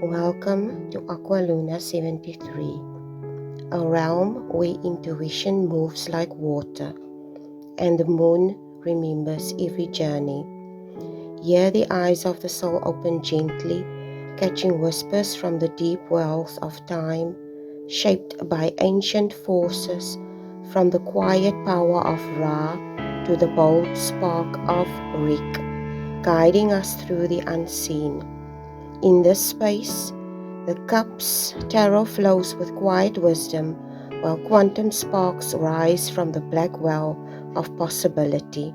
Welcome to Aqualuna 73, a realm where intuition moves like water and the moon remembers every journey. Here the eyes of the soul open gently, catching whispers from the deep wells of time, shaped by ancient forces, from the quiet power of Ra to the bold spark of Rik, guiding us through the unseen. In this space, the cup's tarot flows with quiet wisdom, while quantum sparks rise from the black well of possibility.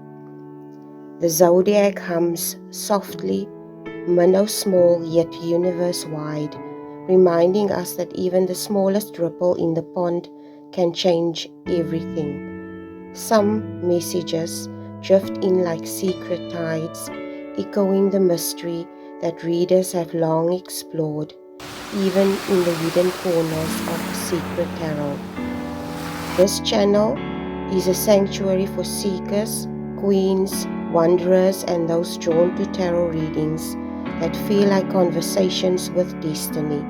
The zodiac hums softly, minnow small yet universe-wide, reminding us that even the smallest ripple in the pond can change everything. Some messages drift in like secret tides, echoing the mystery that readers have long explored, even in the hidden corners of Secret Tarot. This channel is a sanctuary for seekers, queens, wanderers, and those drawn to tarot readings that feel like conversations with destiny.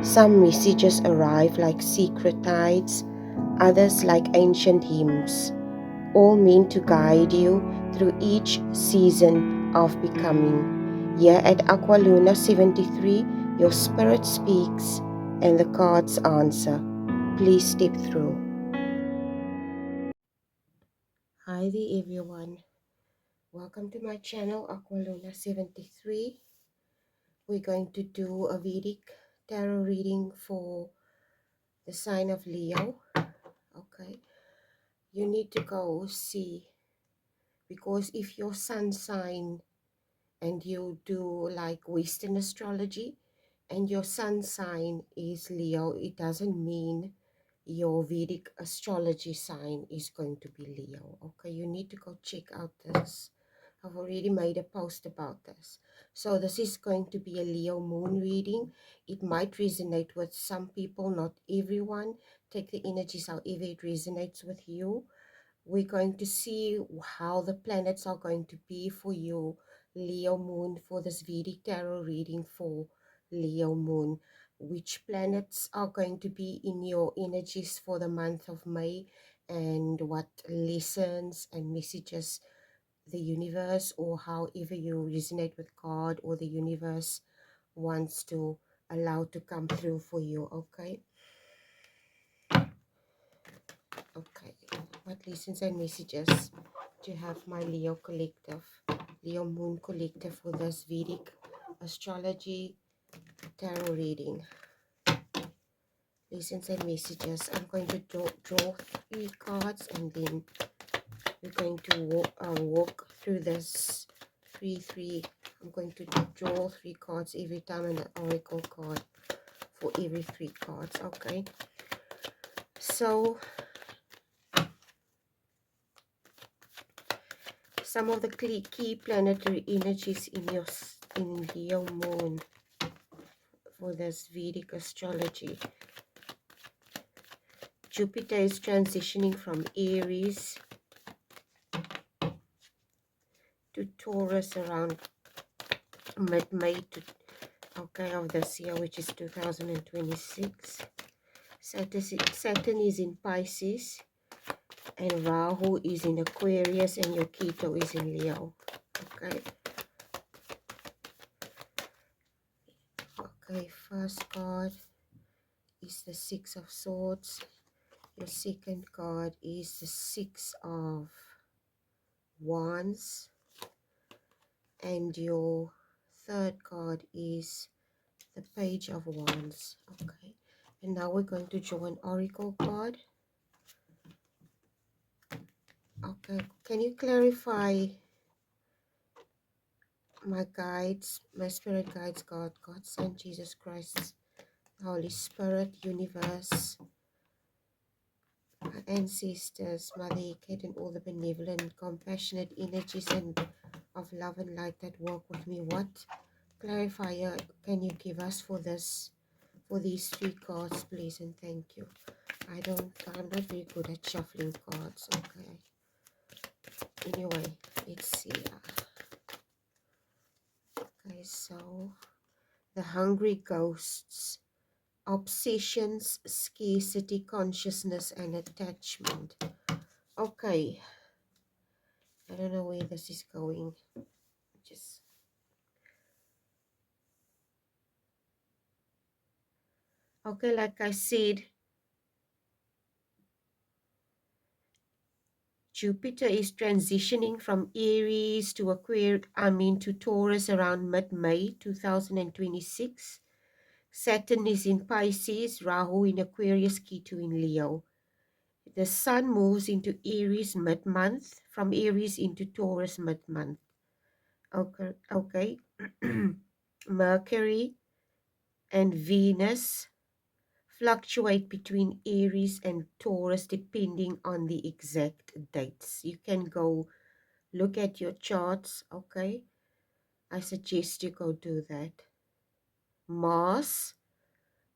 Some messages arrive like secret tides, others like ancient hymns, all meant to guide you through each season of becoming. Here at Aqualuna 73, your spirit speaks and the cards answer. Please step through. Hi there everyone. Welcome to my channel Aqualuna 73. We're going to do a Vedic tarot reading for the sign of Leo. Okay. You need to go see, because if your sun sign and you do like Western astrology and your sun sign is Leo, it doesn't mean your Vedic astrology sign is going to be Leo. Okay, you need to go check out this. I've already made a post about this. So this is going to be a Leo moon reading. It might resonate with some people, not everyone. Take the energies however it resonates with you. We're going to see how the planets are going to be for you, Leo moon, for this Vedic tarot reading for Leo moon. Which planets are going to be in your energies for the month of May, and what lessons and messages the universe, or however you resonate with God or the universe, wants to allow to come through for you. Okay. Okay, what lessons and messages to have my Leo collective, Leo moon collective, for this Vedic astrology tarot reading? Lessons and messages. I'm going to draw 3 cards, and then we're going to walk through this 3. I'm going to draw 3 cards every time, and an oracle card for every 3 cards. Okay, so some of the key planetary energies in Leo moon for this Vedic astrology. Jupiter is transitioning from Aries to Taurus around mid-May of this year, which is 2026. Saturn is in Pisces, and Rahu is in Aquarius, and your Ketu is in Leo. Okay, first card is the 6 of Swords. Your second card is the 6 of Wands, and your third card is the Page of Wands. Okay, and now we're going to draw an oracle card. Okay, can you clarify, my guides, my spirit guides, God, Son, Jesus Christ, Holy Spirit, universe, my ancestors, Mother Eket, and all the benevolent, compassionate energies and of love and light that work with me? What clarifier can you give us for this, for these 3 cards, please, and thank you. I'm not very good at shuffling cards. Okay, anyway, let's see. Okay, so The hungry ghosts, obsessions, scarcity, consciousness, and attachment. Okay, I don't know where this is going. Just okay, like I said, Jupiter is transitioning from Aries to to Taurus around mid-May 2026. Saturn is in Pisces, Rahu in Aquarius, Ketu in Leo. The Sun moves into Aries mid-month, from Aries into Taurus mid-month. Okay. Mercury and Venus fluctuate between Aries and Taurus depending on the exact dates. You can go look at your charts, okay? I suggest you go do that. Mars,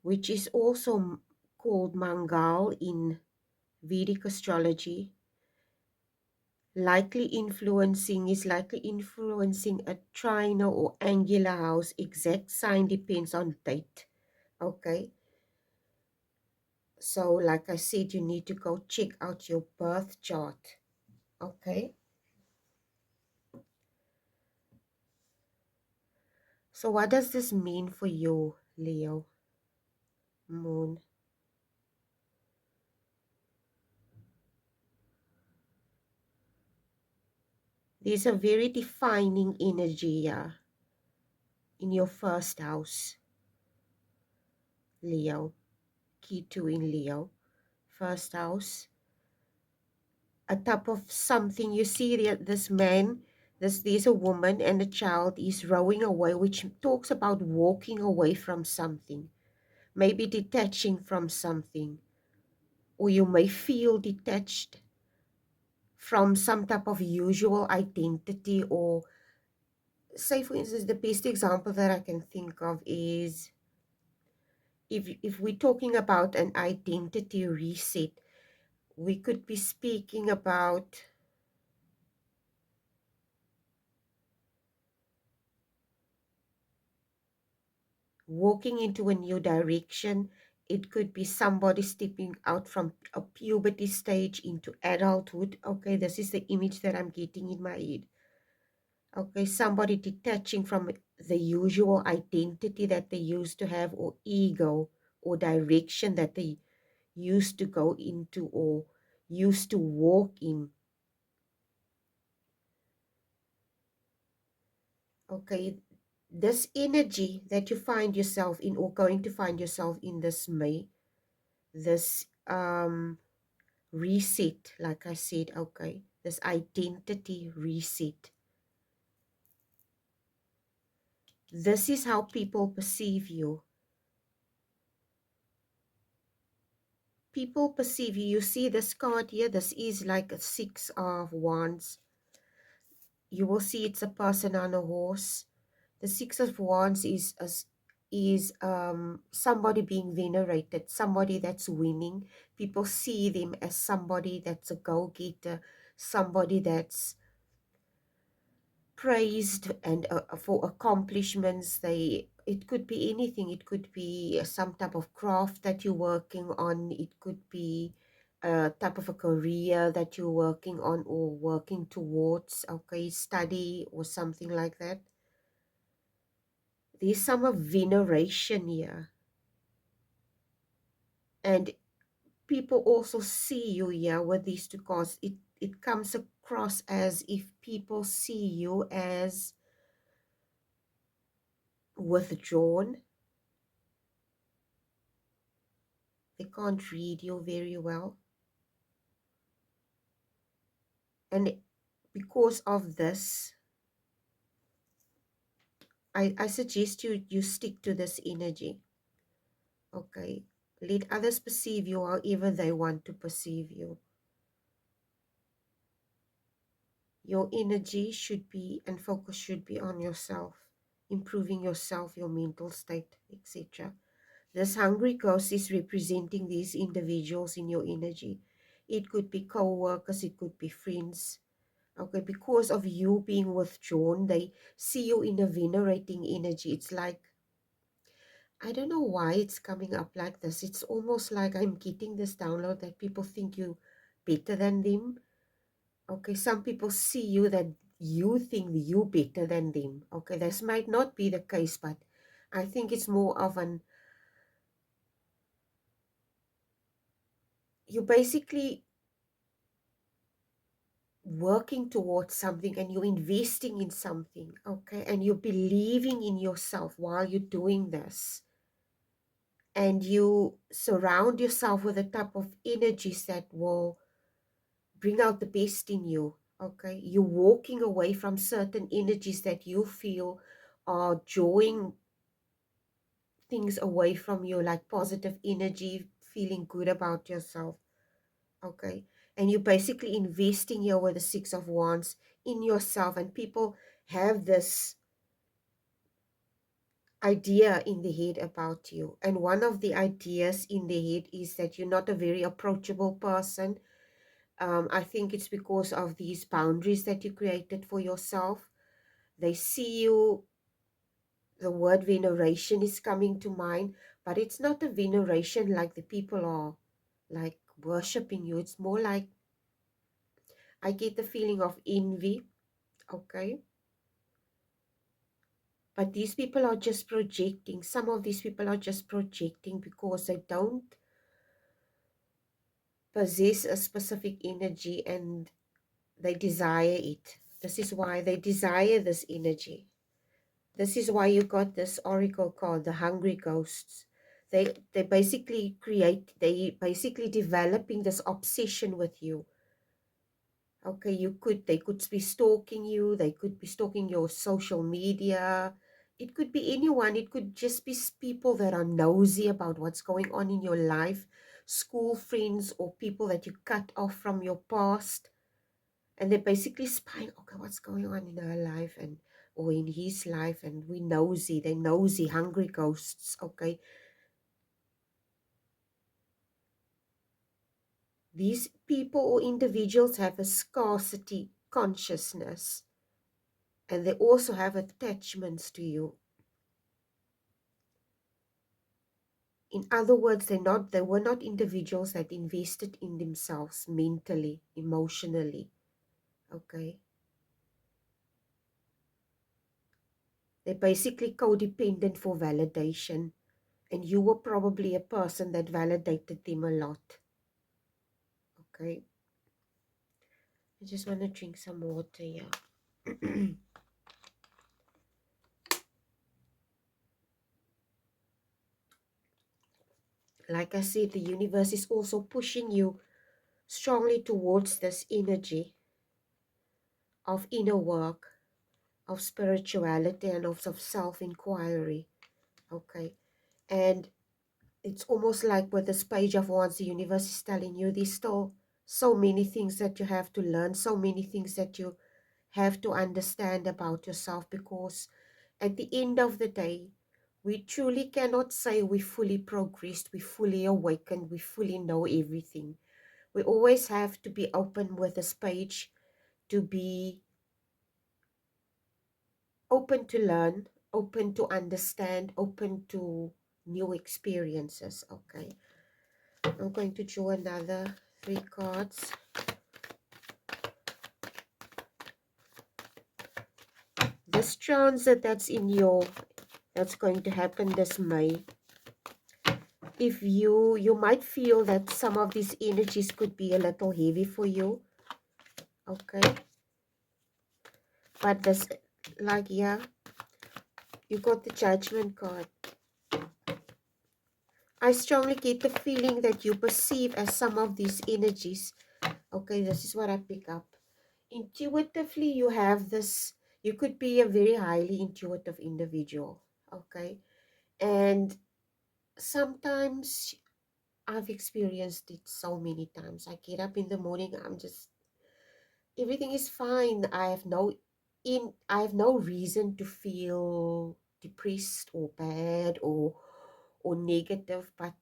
which is also called Mangal in Vedic astrology, is likely influencing a trine or angular house. Exact sign depends on date, okay? So like I said, you need to go check out your birth chart, okay? So what does this mean for you, Leo? Moon. There's a very defining energy here in your first house, Leo. Ketu in Leo. First house. A type of something. You see this man, there's a woman and a child is rowing away, which talks about walking away from something. Maybe detaching from something. Or you may feel detached from some type of usual identity, or say for instance, the best example that I can think of is if we're talking about an identity reset, we could be speaking about walking into a new direction. It could be somebody stepping out from a puberty stage into adulthood. Okay, this is the image that I'm getting in my head. Okay, somebody detaching from the usual identity that they used to have, or ego, or direction that they used to go into or used to walk in. Okay, this energy that you find yourself in, or going to find yourself in this May, this reset, like I said, okay, this identity reset. This is how people perceive you. People perceive you. You see this card here, this is like a 6 of Wands. You will see it's a person on a horse. The 6 of Wands is somebody being venerated, somebody that's winning. People see them as somebody that's a go-getter, somebody that's praised and for accomplishments. It could be anything. It could be some type of craft that you're working on. It could be a type of a career that you're working on or working towards, okay, study or something like that. There's some of veneration here, and people also see you here with these two cards. It comes across as if people see you as withdrawn. They can't read you very well, and because of this, I suggest you stick to this energy. Okay, let others perceive you however they want to perceive you. Your energy should be and focus should be on yourself, improving yourself, your mental state, etc. This hungry ghost is representing these individuals in your energy. It could be co-workers, it could be friends. Okay, because of you being withdrawn, they see you in a venerating energy. It's like I don't know why it's coming up like this. It's almost like I'm getting this download that people think you better than them. Okay, some people see you that you think you better than them. Okay, this might not be the case, but I think it's more of an, you basically working towards something and you're investing in something, okay, and you're believing in yourself while you're doing this, and you surround yourself with a type of energies that will bring out the best in you, okay. You're walking away from certain energies that you feel are drawing things away from you, like positive energy, feeling good about yourself, okay. And you're basically investing here with the Six of Wands in yourself, and people have this idea in the head about you, and one of the ideas in the head is that you're not a very approachable person. I think it's because of these boundaries that you created for yourself. They see you, the word veneration is coming to mind, but it's not a veneration like the people are like worshipping you. It's more like, I get the feeling of envy, okay. But these people are just projecting. Some of these people are just projecting because they don't possess a specific energy and they desire it. This is why they desire this energy. This is why you got this oracle called the hungry ghosts. They basically basically developing this obsession with you. Okay, they could be stalking you, they could be stalking your social media. It could be anyone, it could just be people that are nosy about what's going on in your life, school friends or people that you cut off from your past, and they're basically spying, okay, what's going on in her life and or in his life, and they're nosy, hungry ghosts, okay. These people or individuals have a scarcity consciousness, and they also have attachments to you. In other words, they were not individuals that invested in themselves mentally, emotionally, okay. They're basically codependent for validation, and you were probably a person that validated them a lot, okay. I just want to drink some water here. Like I said, the universe is also pushing you strongly towards this energy of inner work, of spirituality, and of self-inquiry, okay. And it's almost like with this Page of Wands, the universe is telling you there's still so many things that you have to learn, so many things that you have to understand about yourself, because at the end of the day, we truly cannot say we fully progressed, we fully awakened, we fully know everything. We always have to be open with this page, to be open to learn, open to understand, open to new experiences, okay. I'm going to draw another 3 cards. This transit that's going to happen this May. If you might feel that some of these energies could be a little heavy for you, okay. But this, like, yeah, you got the Judgment card. I strongly get the feeling that you perceive as some of these energies, okay, this is what I pick up. Intuitively, you have this, you could be a very highly intuitive individual, okay. And sometimes I've experienced it so many times. I get up in the morning, I'm just, everything is fine. I have no reason to feel depressed or bad or negative, but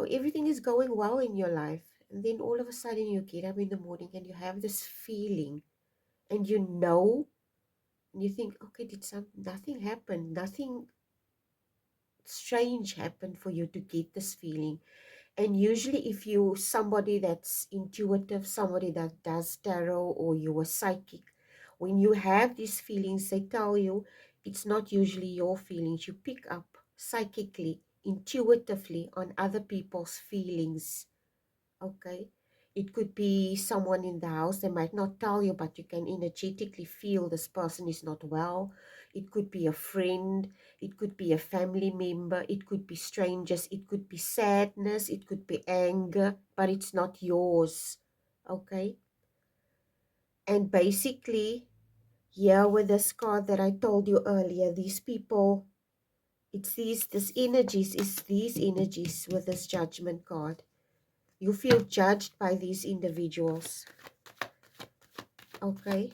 everything is going well in your life. And then all of a sudden you get up in the morning and you have this feeling, and you think, okay, nothing happened, nothing strange happened for you to get this feeling. And usually if you somebody that's intuitive, somebody that does tarot, or you are psychic, when you have these feelings, they tell you it's not usually your feelings. You pick up psychically, intuitively on other people's feelings. Okay, it could be someone in the house. They might not tell you, but you can energetically feel this person is not well. It could be a friend, it could be a family member, it could be strangers, it could be sadness, it could be anger, but it's not yours. Okay, and basically here with this card that I told you earlier, these people, it's this energies, is these energies with this Judgment card. You feel judged by these individuals. Okay,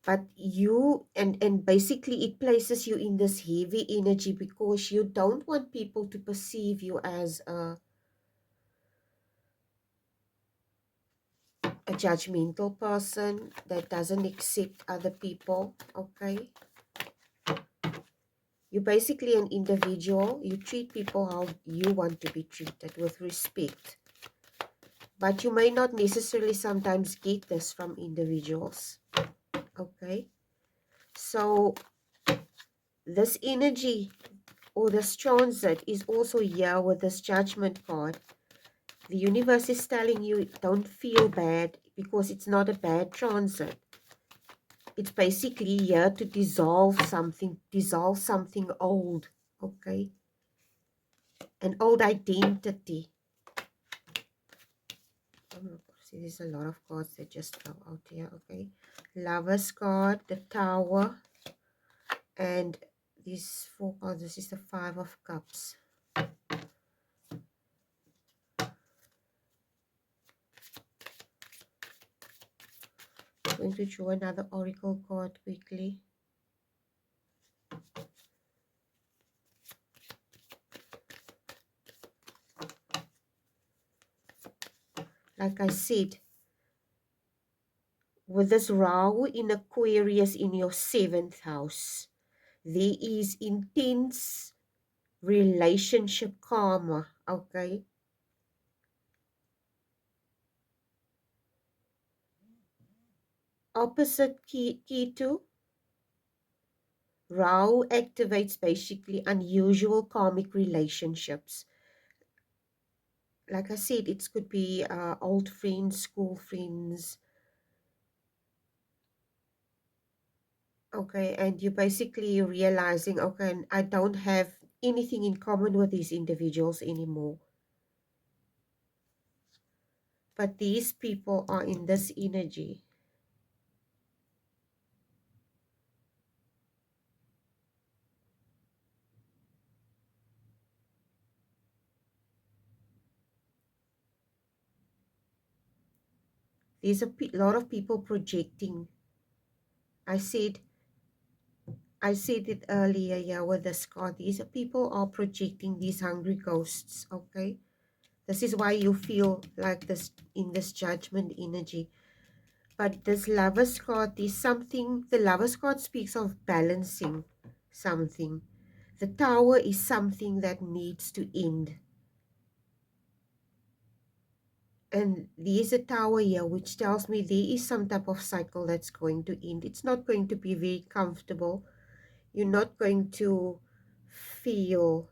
but you, and basically it places you in this heavy energy because you don't want people to perceive you as a judgmental person that doesn't accept other people. Okay, you're basically an individual. You treat people how you want to be treated, with respect. But you may not necessarily sometimes get this from individuals. Okay, so this energy or this transit is also here with this Judgment card. The universe is telling you don't feel bad because it's not a bad transit. It's basically here to dissolve something old. Okay, an old identity. Oh, see, there's a lot of cards that just fell out here. Okay, Lover's card, the Tower, and these 4 cards. This is the 5 of Cups. I'm going to draw another oracle card quickly. Like I said, with this Rahu in Aquarius in your 7th house, there is intense relationship karma. Okay, opposite Ketu, Rahu activates basically unusual karmic relationships. Like I said, it could be old friends, school friends. Okay, and you're basically realizing, okay, I don't have anything in common with these individuals anymore. But these people are in this energy. There's a lot of people projecting. I said it earlier, yeah, with this card. These people are projecting these hungry ghosts, okay? This is why you feel like this in this Judgment energy. But this Lover's card, there's something, the Lover's card speaks of balancing something. The Tower is something that needs to end. And there's a Tower here which tells me there is some type of cycle that's going to end. It's not going to be very comfortable. You're not going to feel,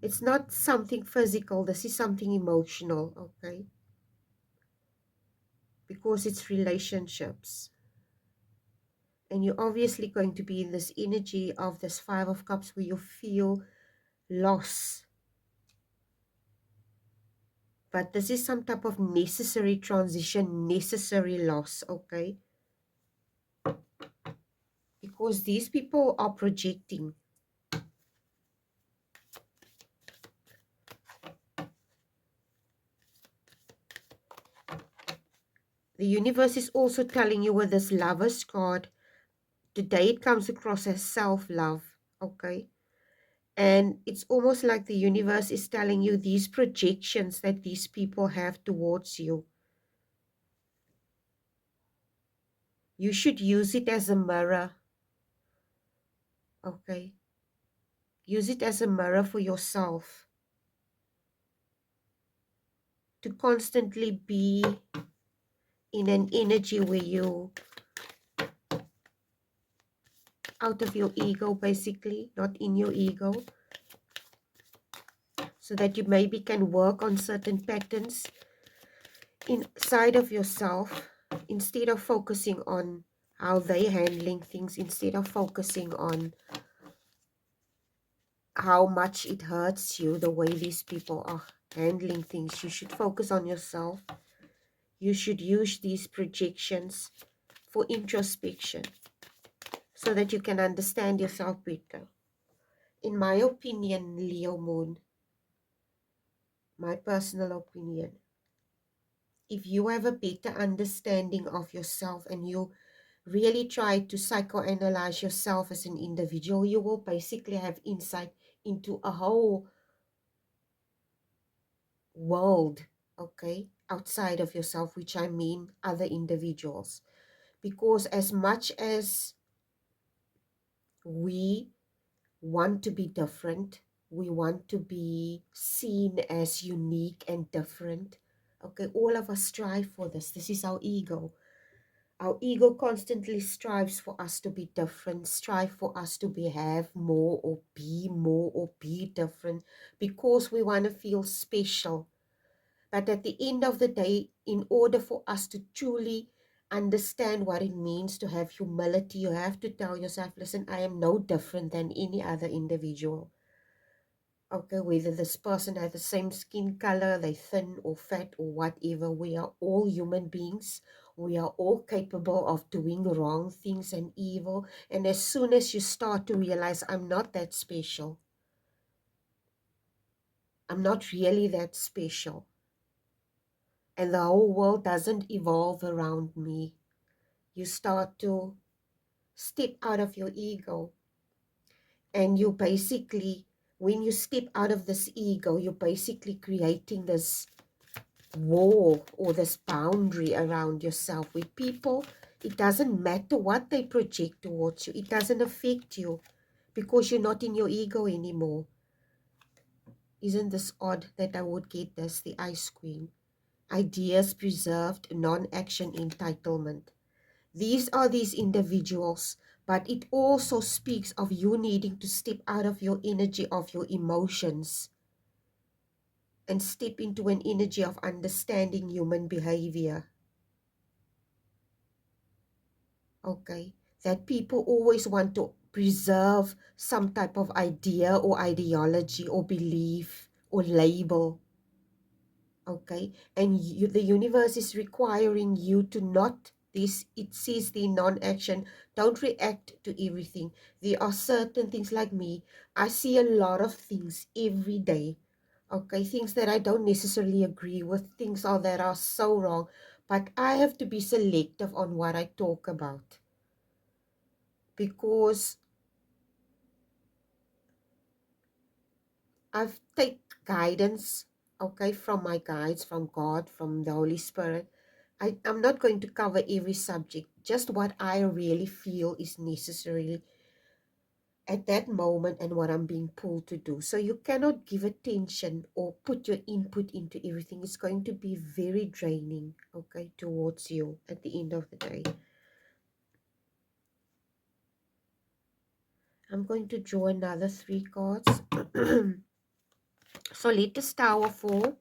it's not something physical, this is something emotional, okay? Because it's relationships. And you're obviously going to be in this energy of this 5 of Cups where you feel loss. But this is some type of necessary transition, necessary loss, okay? Because these people are projecting. The universe is also telling you with this Lover's card, today it comes across as self-love, okay? And it's almost like the universe is telling you these projections that these people have towards you. You should use it as a mirror, okay? Use it as a mirror for yourself to constantly be in an energy where you out of your ego, basically, not in your ego, so that you maybe can work on certain patterns inside of yourself instead of focusing on how they're handling things, instead of focusing on how much it hurts you the way these people are handling things. You should focus on yourself. You should use these projections for introspection so that you can understand yourself better. In my opinion, Leo Moon, my personal opinion, if you have a better understanding of yourself and you really try to psychoanalyze yourself as an individual, you will basically have insight into a whole world, okay, outside of yourself, which I mean other individuals. Because as much as we want to be different, we want to be seen as unique and different, okay, all of us strive for this. This is our ego. Our ego constantly strives for us to be different, strive for us to be have more or be different, because we want to feel special. But at the end of the day, in order for us to truly understand what it means to have humility, you have to tell yourself, listen, I am no different than any other individual. Okay, whether this person has the same skin color, they're thin or fat or whatever, we are all human beings. We are all capable of doing wrong things and evil. And as soon as you start to realize, I'm not that special, I'm not really that special, and the whole world doesn't evolve around me, you start to step out of your ego. And you basically, when you step out of this ego, you're basically creating this wall or this boundary around yourself with people. It doesn't matter what they project towards you, it doesn't affect you because you're not in your ego anymore. Isn't this odd that I would get this? The Ice Queen. Ideas preserved, non-action entitlement. These are these individuals, but it also speaks of you needing to step out of your energy of your emotions and step into an energy of understanding human behavior. Okay, that people always want to preserve some type of idea or ideology or belief or label. Okay, and the universe is requiring you to not this. It says the non-action, don't react to everything. There are certain things, like me, I see a lot of things every day, okay, things that I don't necessarily agree with, things are that are so wrong, but I have to be selective on what I talk about, because I've take guidance, okay, from my guides, from God, from the Holy Spirit. I'm not going to cover every subject, just what I really feel is necessary at that moment and what I'm being pulled to do. So you cannot give attention or put your input into everything. It's going to be very draining, okay, towards you at the end of the day. I'm going to draw another 3 cards. So let the Tower fall.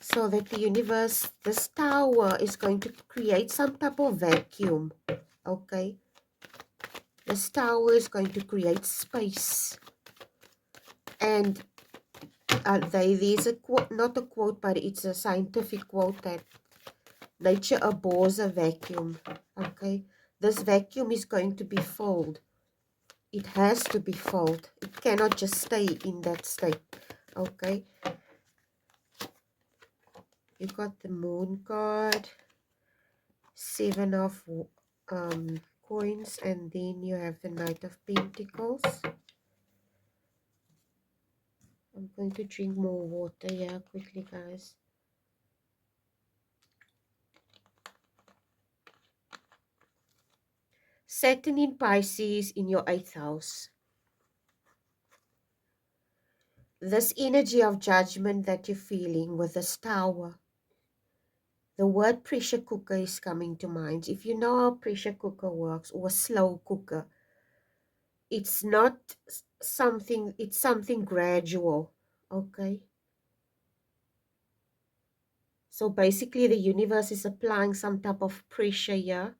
So that the universe, this tower is going to create some type of vacuum, okay? This tower is going to create space. And there's a quote, not a quote, but it's a scientific quote, that nature abhors a vacuum, okay? This vacuum is going to be filled. It has to be filled. It cannot just stay in that state, okay? You got the Moon card, 7 of coins, and then you have the Knight of Pentacles. I'm going to drink more water here quickly, guys. Saturn in Pisces in your 8th house. This energy of judgment that you're feeling with this tower, the word pressure cooker is coming to mind. If you know how a pressure cooker works, or a slow cooker, it's not something, it's something gradual, okay? So basically the universe is applying some type of pressure here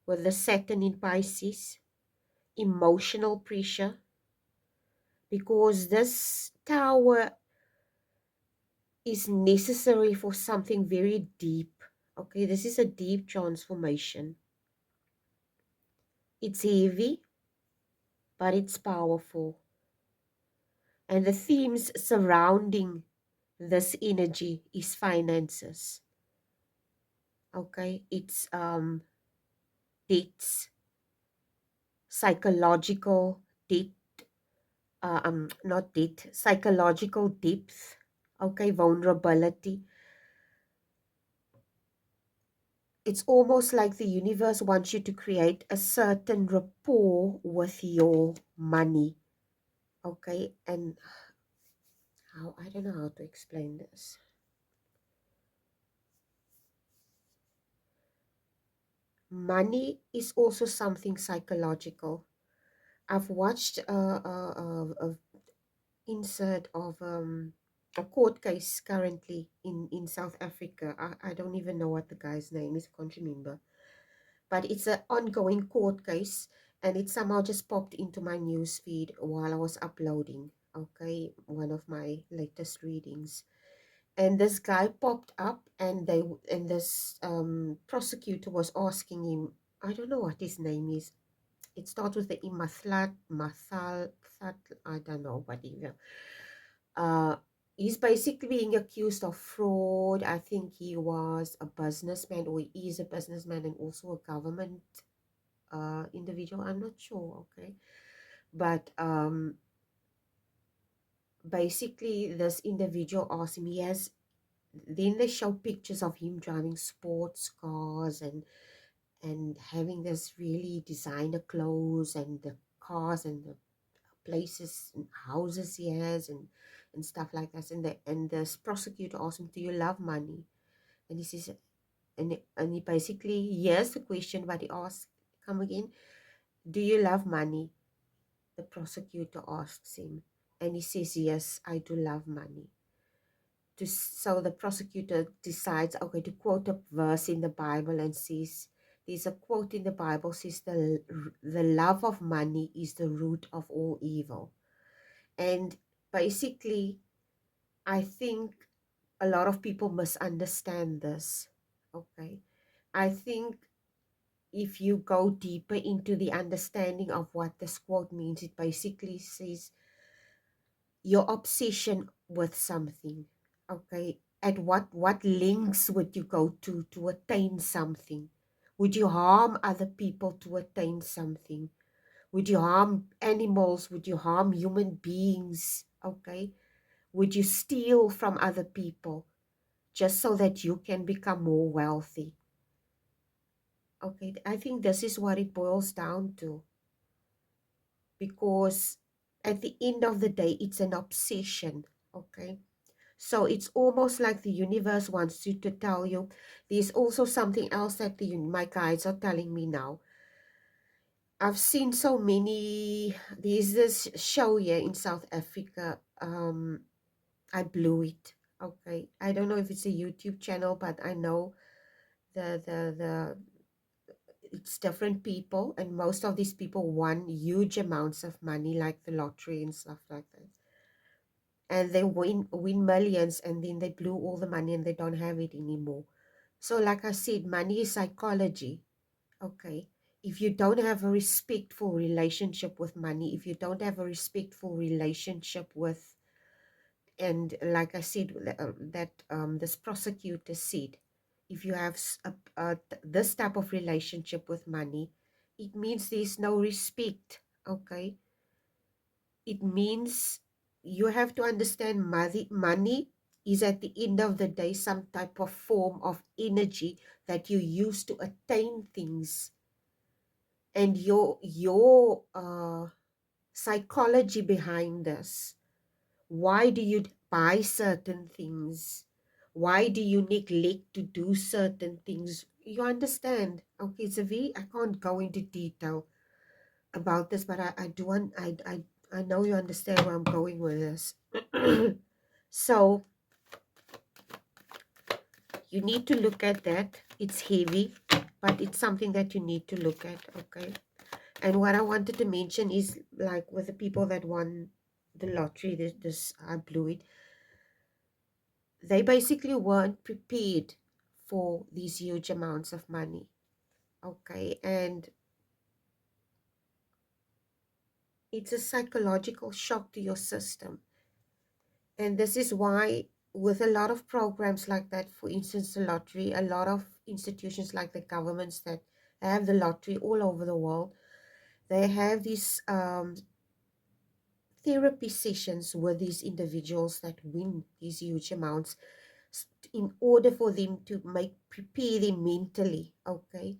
with the Saturn in Pisces, emotional pressure, because this tower is necessary for something very deep. Okay, this is a deep transformation. It's heavy, but it's powerful. And the themes surrounding this energy is finances. Okay, it's debts, psychological debt, not debt, psychological depth. Okay, vulnerability. It's almost like the universe wants you to create a certain rapport with your money. Okay, and how, I don't know how to explain this. Money is also something psychological. I've watched a insert of a court case currently in South Africa. I don't even know what the guy's name is, I can't remember. But it's an ongoing court case, and it somehow just popped into my news feed while I was uploading, okay, one of my latest readings. And this guy popped up, and this prosecutor was asking him, I don't know what his name is. It starts with the Imathlat, Mathal, I don't know, whatever. Uh, he's basically being accused of fraud. I think he was a businessman, or he is a businessman, and also a government individual. I'm not sure, okay. But basically, this individual asked him, then they show pictures of him driving sports cars, and having this really designer clothes, and the cars, and the places and houses he has, and stuff like that. And this prosecutor asked him, do you love money? And he says, and he basically, here's the question, but he asked, come again, do you love money? The prosecutor asks him, and he says, yes, I do love money. So the prosecutor decides, okay, to quote a verse in the Bible, and says, there's a quote in the Bible, says, the love of money is the root of all evil. And basically, I think a lot of people misunderstand this. Okay. I think if you go deeper into the understanding of what this quote means, it basically says your obsession with something. Okay. At what lengths would you go to attain something? Would you harm other people to attain something? Would you harm animals? Would you harm human beings? Okay. Would you steal from other people just so that you can become more wealthy? Okay, I think this is what it boils down to. Because at the end of the day, it's an obsession. Okay. So it's almost like the universe wants you to tell you. There's also something else that my guides are telling me now. I've seen so many. There's this show here in South Africa. I blew it. Okay. I don't know if it's a YouTube channel, but I know the it's different people, and most of these people won huge amounts of money, like the lottery and stuff like that. And they win millions, and then they blew all the money and they don't have it anymore. So like I said, money is psychology. Okay. If you don't have a respectful relationship with money, if you don't have a respectful relationship with, and like I said, this prosecutor said, if you have this type of relationship with money, it means there's no respect. Okay. It means you have to understand money is at the end of the day some type of form of energy that you use to attain things. and your psychology behind this. Why do you buy certain things? Why do you neglect to do certain things? You understand? Okay, it's a very, I can't go into detail about this, but I do want, I know you understand where I'm going with this. So you need to look at that. It's heavy, but it's something that you need to look at, okay? And what I wanted to mention is, like, with the people that won the lottery, this I blew it, they basically weren't prepared for these huge amounts of money, okay? And it's a psychological shock to your system. And this is why, with a lot of programs like that, for instance, the lottery, a lot of institutions like the governments that have the lottery all over the world, they have these therapy sessions with these individuals that win these huge amounts, in order for them to prepare them mentally, okay?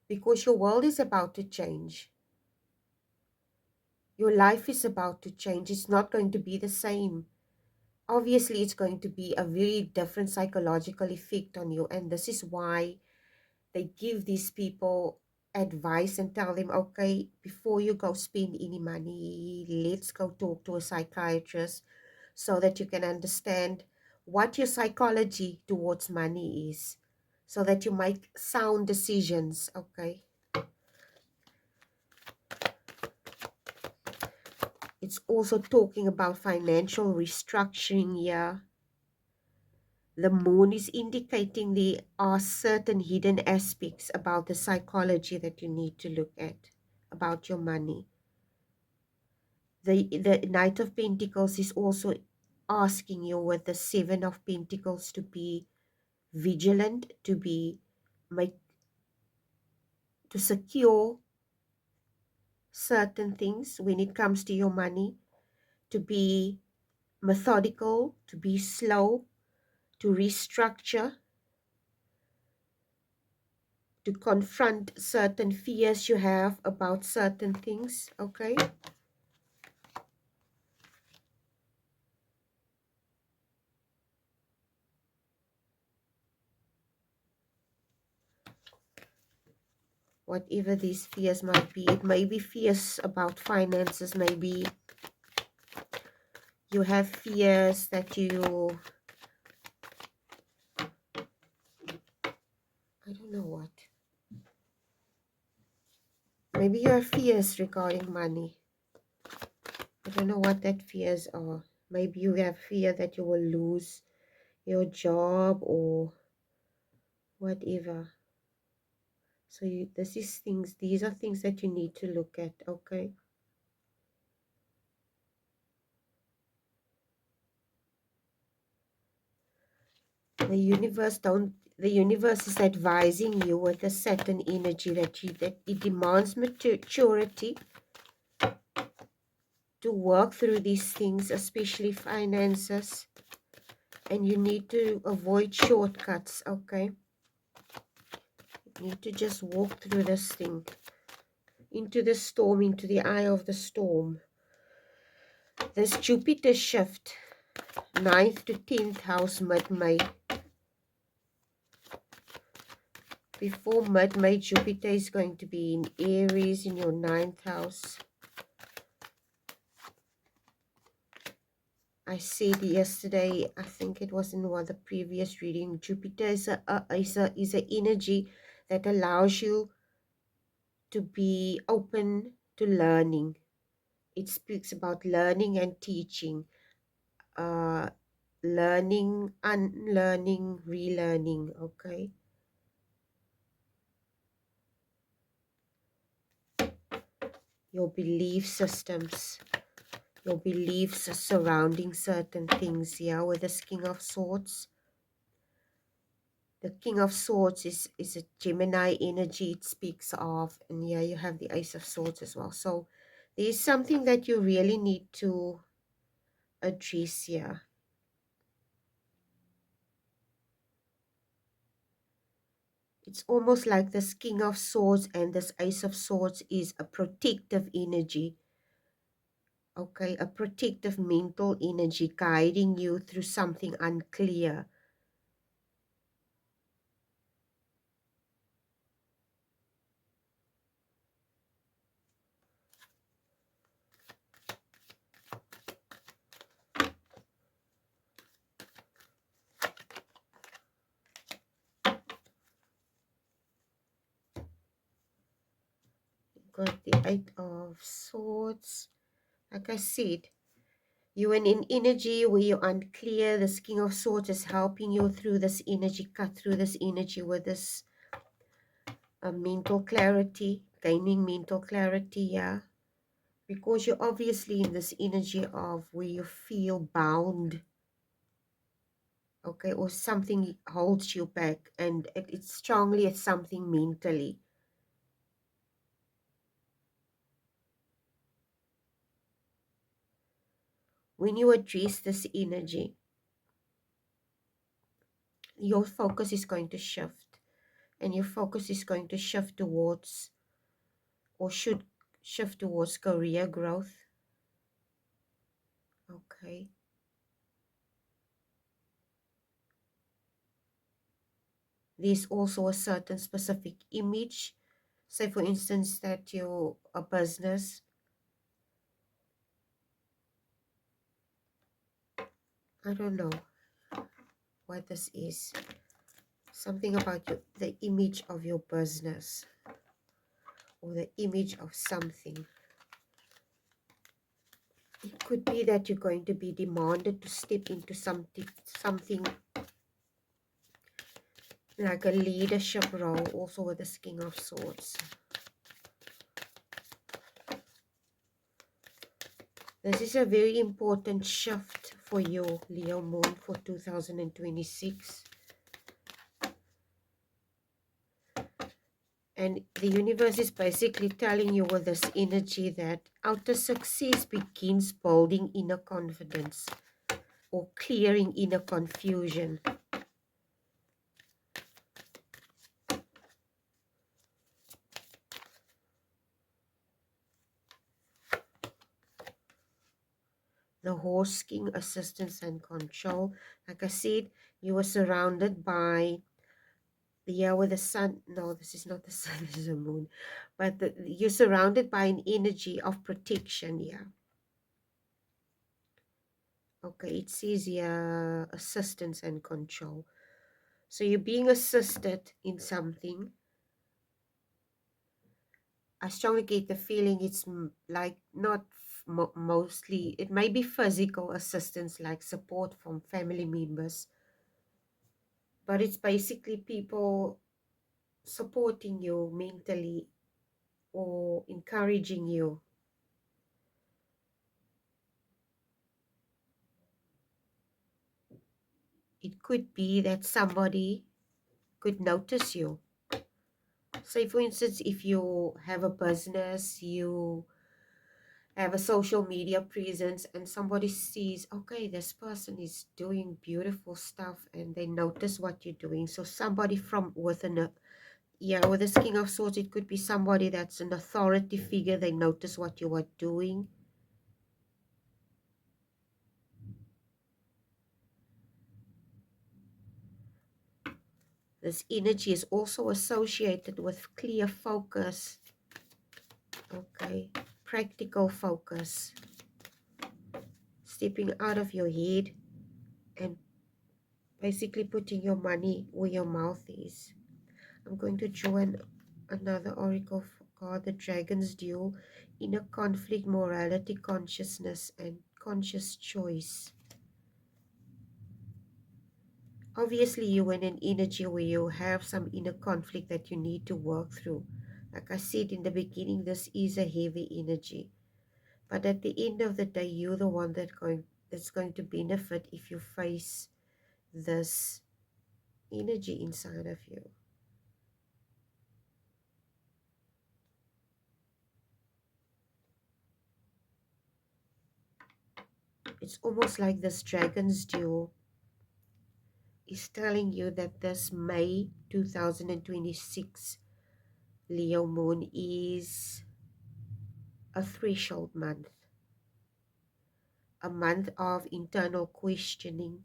Because your world is about to change. Your life is about to change. It's not going to be the same. Obviously, it's going to be a very different psychological effect on you. And this is why they give these people advice and tell them, okay, before you go spend any money, let's go talk to a psychiatrist, so that you can understand what your psychology towards money is, so that you make sound decisions, okay? It's also talking about financial restructuring here. The moon is indicating there are certain hidden aspects about the psychology that you need to look at about your money. The Knight of Pentacles is also asking you, with the Seven of Pentacles, to be vigilant, to be make to secure certain things when it comes to your money, to be methodical, to be slow, to restructure, to confront certain fears you have about certain things, okay? Whatever these fears might be, it may be fears about finances, maybe you have fears that I don't know what. Maybe you have fears regarding money. I don't know what that fears are. Maybe you have fear that you will lose your job or whatever. So these are things that you need to look at, okay? The universe is advising you with a certain energy that it demands maturity to work through these things, especially finances, and you need to avoid shortcuts, okay? You need to just walk through this thing, into the storm, into the eye of the storm. This Jupiter shift, 9th to 10th house, mid-May. Before mid-May, Jupiter is going to be in Aries in your 9th house. I said yesterday, I think it was in one of the previous reading, Jupiter is a energy that allows you to be open to learning. It speaks about learning and teaching, learning, unlearning, relearning, okay? Your belief systems, your beliefs surrounding certain things here, with this King of Swords. The King of Swords is a Gemini energy it speaks of. And here you have the Ace of Swords as well. So there's something that you really need to address here. It's almost like this King of Swords and this Ace of Swords is a protective energy. Okay, a protective mental energy guiding you through something unclear. Got the Eight of Swords. Like I said, you're in an energy where you're unclear. This King of Swords is helping you through this energy, cut through this energy with this mental clarity, gaining mental clarity, yeah. Because you're obviously in this energy of where you feel bound, okay, or something holds you back, and it's strongly it's something mentally. When you address this energy, your focus is going to shift, and your focus is going to shift towards, or should shift towards, career growth. Okay. There's also a certain specific image. Say, for instance, that you're a business. I don't know what this is. Something about the image of your business, or the image of something. It could be that you're going to be demanded to step into something like a leadership role, also with the King of Swords. This is a very important shift for you, Leo Moon, for 2026. And the universe is basically telling you with this energy that outer success begins building inner confidence, or clearing inner confusion. The Horse King, assistance and control. Like I said, you were surrounded by the year with the sun. No, this is not the sun, this is the moon. But you're surrounded by an energy of protection here. Okay, it says here assistance and control. So you're being assisted in something. I strongly get the feeling it's like not mostly, it may be physical assistance like support from family members, but it's basically people supporting you mentally or encouraging you. It could be that somebody could notice you. Say, for instance, if you have a business, you have a social media presence, and somebody sees, okay, this person is doing beautiful stuff, and they notice what you're doing. So somebody from within a, yeah, with this King of Swords, it could be somebody that's an authority figure. They notice what you are doing. This energy is also associated with clear focus, okay, practical focus, stepping out of your head and basically putting your money where your mouth is. I'm going to draw another oracle card, the Dragon's Duel, inner conflict, morality, consciousness, and conscious choice. Obviously, you're in an energy where you have some inner conflict that you need to work through. Like I said in the beginning, this is a heavy energy. But at the end of the day, you're the one that's going to benefit if you face this energy inside of you. It's almost like this Dragon's Duel is telling you that this May 2026 Leo moon is a threshold month, a month of internal questioning,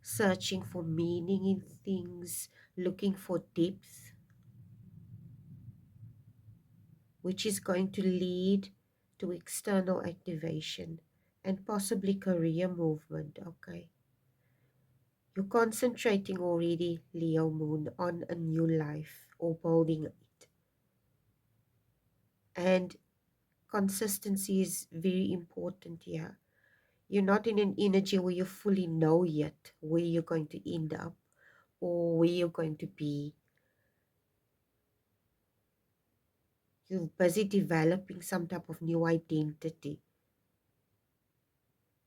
searching for meaning in things, looking for depth, which is going to lead to external activation and possibly career movement. Okay, you're concentrating already, Leo moon, on a new life or building it, and consistency is very important here. You're not in an energy where you fully know yet where you're going to end up or where you're going to be. You're busy developing some type of new identity.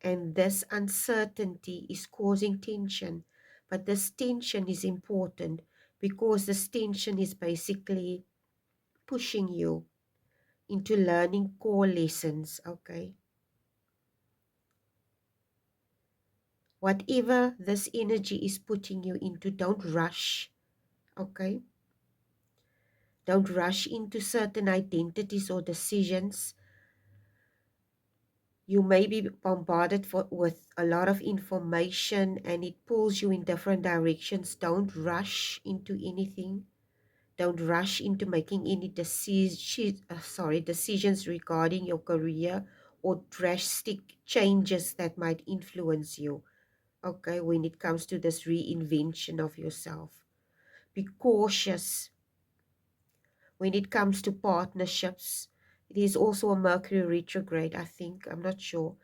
And this uncertainty is causing tension. But this tension is important because this tension is basically pushing you into learning core lessons, okay? Whatever this energy is putting you into, don't rush, okay? Don't rush into certain identities or decisions. You may be bombarded with a lot of information and it pulls you in different directions. Don't rush into anything. Don't rush into making any decisions regarding your career or drastic changes that might influence you, okay, when it comes to this reinvention of yourself. Be cautious when it comes to partnerships. It is also a Mercury retrograde, I think. I'm not sure.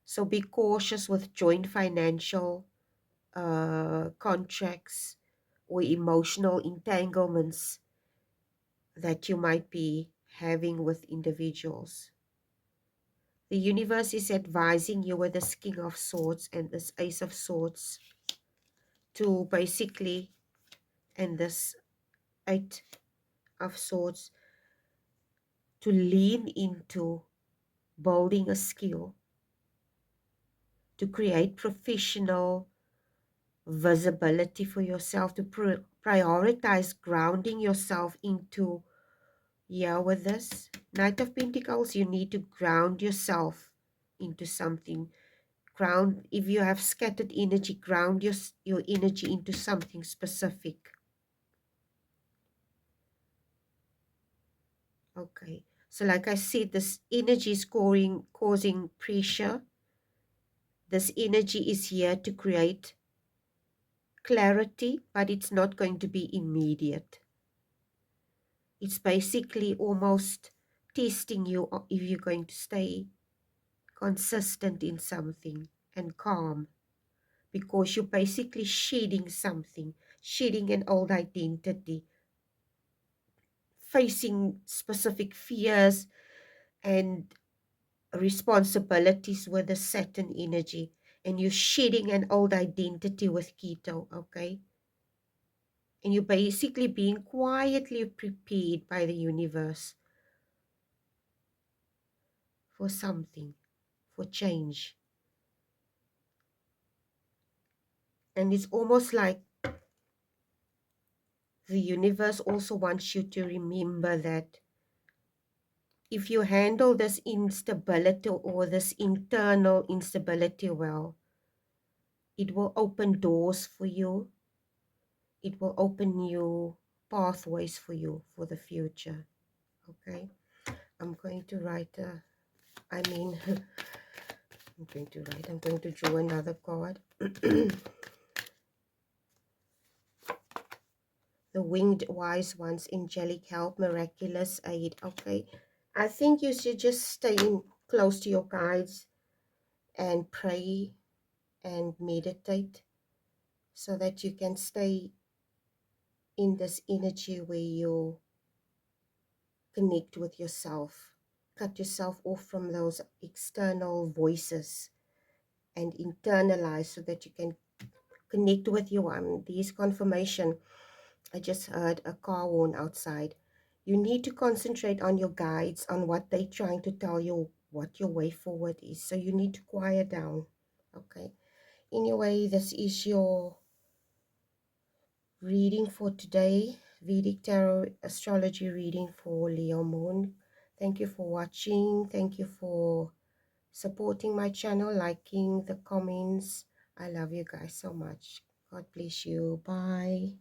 So be cautious with joint financial contracts or emotional entanglements that you might be having with individuals. The universe is advising you with this King of Swords and this Ace of Swords to basically, and this Eight of Swords, to lean into building a skill, to create professional visibility for yourself, to prioritize grounding yourself into, yeah, with this Knight of Pentacles, you need to ground yourself into something. Ground, if you have scattered energy, ground your energy into something specific. Okay, so like I said, this energy is causing pressure. This energy is here to create clarity, but it's not going to be immediate. It's basically almost testing you if you're going to stay consistent in something and calm, because you're basically shedding something, shedding an old identity, facing specific fears and responsibilities with the Saturn energy, and you're shedding an old identity with Keto, okay? And you're basically being quietly prepared by the universe for something, for change. And it's almost like the universe also wants you to remember that if you handle this instability or this internal instability well, it will open doors for you. It will open new pathways for you for the future. Okay, I'm going to write I'm going to draw another card. The Winged Wise Ones, angelic help, miraculous aid. Okay, I think you should just stay close to your guides and pray and meditate so that you can stay in this energy where you connect with yourself. Cut yourself off from those external voices and internalize so that you can connect with your one. These confirmation, I just heard a car horn outside. You need to concentrate on your guides, on what they're trying to tell you, what your way forward is. So you need to quiet down. Okay. Anyway, this is your reading for today, Vedic Tarot Astrology reading for Leo Moon. Thank you for watching. Thank you for supporting my channel, liking the comments. I love you guys so much. God bless you. Bye.